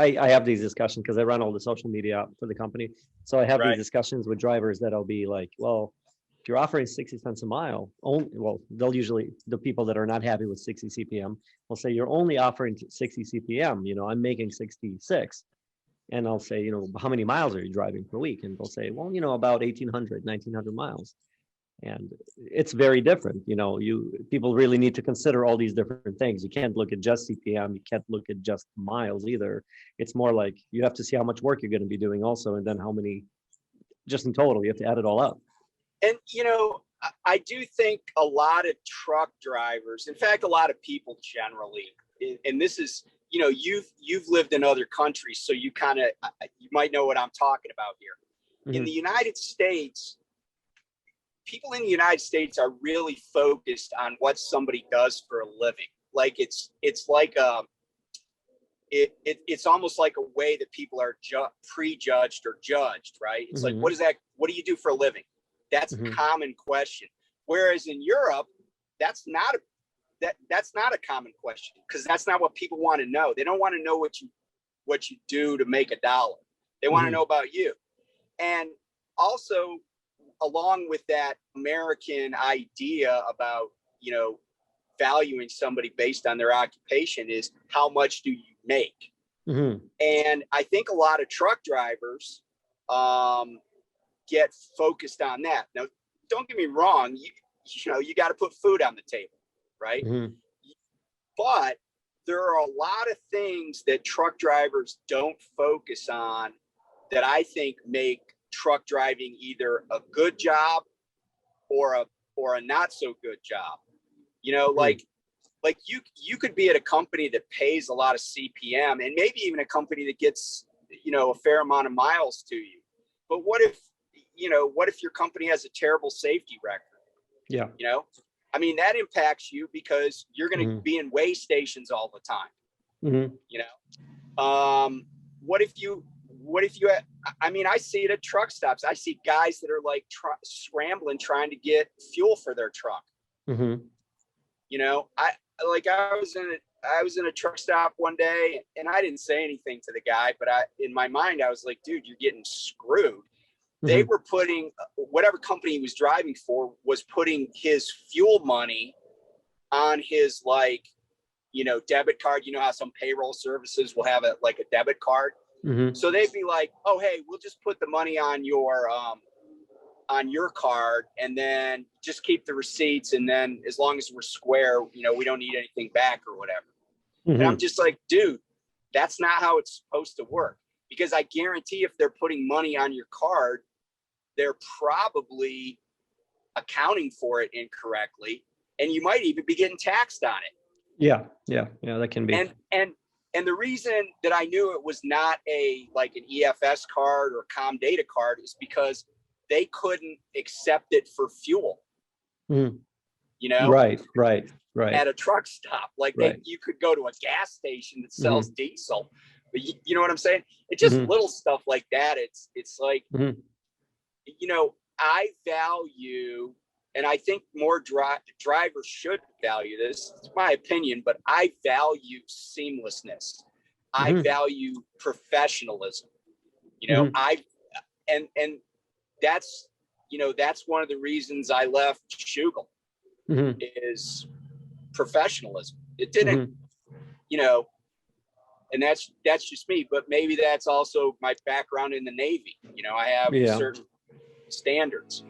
I have these discussions because I run all the social media for the company. So I have these Right. discussions with drivers that'll be like, well, if you're offering 60 cents a mile, they'll usually, the people that are not happy with 60 CPM will say, you're only offering 60 CPM, I'm making 66. And I'll say, how many miles are you driving per week? And they'll say, well, about 1,800, 1,900 miles. And it's very different. People really need to consider all these different things. You can't look at just CPM. You can't look at just miles either. It's more like you have to see how much work you're going to be doing also, and then how many, just in total, you have to add it all up. And, I do think a lot of truck drivers, in fact, a lot of people generally, and this is, you've lived in other countries, so you might know what I'm talking about here. Mm-hmm. In the United States, people in the United States are really focused on what somebody does for a living. Like it's like it's almost like a way that people are prejudged or judged, right? It's mm-hmm. like, what do you do for a living? That's mm-hmm. a common question. Whereas in Europe, that's not a common question, because that's not what people want to know. They don't want to know what you do to make a dollar. They want mm-hmm. to know about you. And also, along with that American idea about, valuing somebody based on their occupation is how much do you make? Mm-hmm. And I think a lot of truck drivers get focused on that. Now, don't get me wrong. You got to put food on the table, right? Mm-hmm. But there are a lot of things that truck drivers don't focus on that I think make truck driving either a good job or a not so good job. Like you could be at a company that pays a lot of CPM, and maybe even a company that gets, a fair amount of miles to you. But what if your company has a terrible safety record? Yeah. That impacts you because you're going to mm-hmm. be in weigh stations all the time. Mm-hmm. What if you, I see it at truck stops. I see guys that are like scrambling, trying to get fuel for their truck. Mm-hmm. I was in a truck stop one day, and I didn't say anything to the guy, but in my mind, I was like, dude, you're getting screwed. Mm-hmm. They were putting, whatever company he was driving for was putting his fuel money on his, debit card. You know how some payroll services will have a debit card. Mm-hmm. So they'd be like, oh, hey, we'll just put the money on your card, and then just keep the receipts. And then as long as we're square, we don't need anything back or whatever. Mm-hmm. And I'm just like, dude, that's not how it's supposed to work. Because I guarantee if they're putting money on your card, they're probably accounting for it incorrectly. And you might even be getting taxed on it. Yeah, that can be. And the reason that I knew it was not an EFS card or ComData card is because they couldn't accept it for fuel. Mm. Right. At a truck stop, you could go to a gas station that sells mm-hmm. diesel, but you know what I'm saying? It's just mm-hmm. little stuff like that. It's like, mm-hmm. I value, and I think more drivers should value this. It's my opinion, but I value seamlessness. Mm-hmm. I value professionalism. Mm-hmm. And that's one of the reasons I left Schugle mm-hmm. is professionalism. It didn't, mm-hmm. And that's just me, but maybe that's also my background in the Navy. I have certain standards.